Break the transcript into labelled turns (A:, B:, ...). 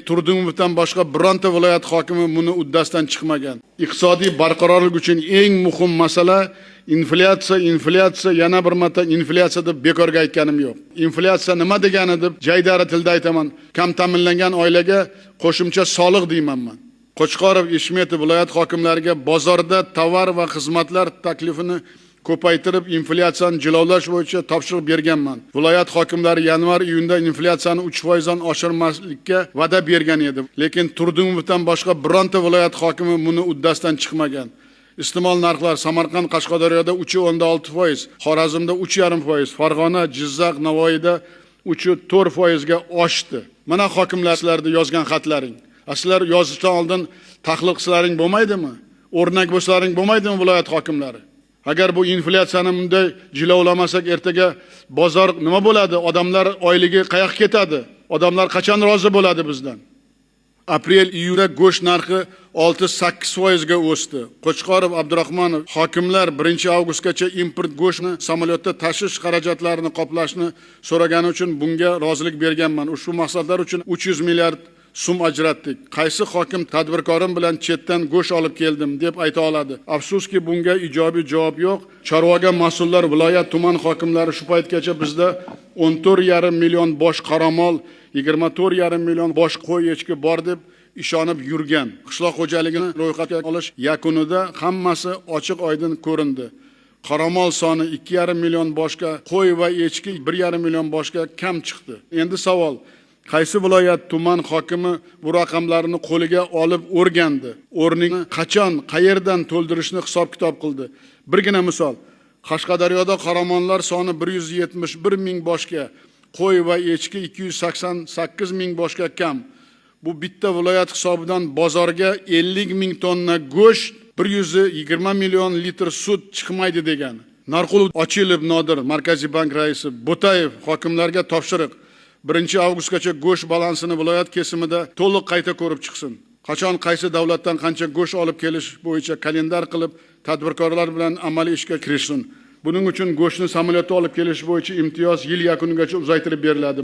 A: Turdimovdan boshqa bironta viloyat hokimi buni uddasidan chiqmagan. Iqtisodiy barqarorlik uchun eng muhim masala inflyatsiya, yana bir marta inflyatsiya deb bekorga aytganim yo'q. Inflyatsiya nima degani deb jaydari tilda aytaman. Kam ta'minlangan oilaga qo'shimcha soliq deyman men. Qo'chqorov, Eshmetov viloyat hokimlariga bozorda tovar va xizmatlar taklifini ko'paytirib, inflyatsiyani jilovlash bo'yicha topshiriq berganman. Viloyat hokimlari yanvar-iyunda inflyatsiyani 3% dan oshirmaslikka va'da bergan edi. Lekin Turdimovdan boshqa bironta viloyat hokimi buni uddasidan chiqmagan. İste'mol narxlar Samarqand, Qashqadaryoda 3.6%, Xorazmda 3.5%, Farg'ona, Jizzax, Navoiyda 3.4% ga oshdi. Mana hokimlar sizlarda yozgan xatlaring. Sizlar yozishdan oldin tahlil qilsalaring bo'lmaydimi? O'rnak bo'lsalaring bo'lmaydimi viloyat hokimlari? Agar bu inflyatsiyani bunday jilovlamasak, ertaga bozor nima bo'ladi? Odamlar oyligi qayoqqa ketadi? Odamlar qachon rozi bo'ladi bizdan? Aprel-iyulda go'sht narxi 6-8% ga o'sdi. Qo'chqorov, Abdurahmonov hokimlar 1-avgustgacha import go'shtni samolyotda tashish xarajatlarini qoplashni so'ragani uchun bunga rozilik berganman. Ushbu maqsadlar uchun 300 milliard so'm ajratdik. Qaysi hokim tadbirkorim bilan chetdan go'sht olib keldim deb ayta oladi? Afsuski bunga ijobiy javob yo'q. Chorvaga mas'ullar, viloyat, tuman hokimlari shu paytgacha bizda 14,5 million bosh qaramol, 24,5 million bosh qo'y echki bor deb ishonib yurgan. Qishloq xo'jaligini ro'yxatga olish yakunida hammasi ochiq oydin ko'rindi. Qaramol soni 2,5 million boshga, qo'y va echki 1,5 million boshga kam chiqdi. Endi savol: qaysi viloyat, tuman hokimi bu raqamlarni qo'liga olib o'rgandi? O'rnini qachon, qayerdan to'ldirishni hisob-kitob qildi? Birgina misol: Qashqadaryoda qaramonlar soni 171 ming boshga, qo'y va echki 288 ming boshga kam. Bu bitta viloyat hisobidan bozorga 50 ming tonna go'sht, 120 million litr sut chiqmaydi degani. Narqulov Ochilov Nodir, Markaziy bank raisi, Bo'tayev hokimlarga topshiriq: 1-avgustgacha go'sht balansini viloyat kesimida to'liq qayta ko'rib chiqsin. Qachon qaysi davlatdan qancha go'sht olib kelish bo'yicha kalendar qilib, tadbirkorlar bilan amaliy ishga kirishsin. Buning uchun go'shtni samolyotda olib kelish bo'yicha imtiyoz yil yakunigacha uzaytirib beriladi.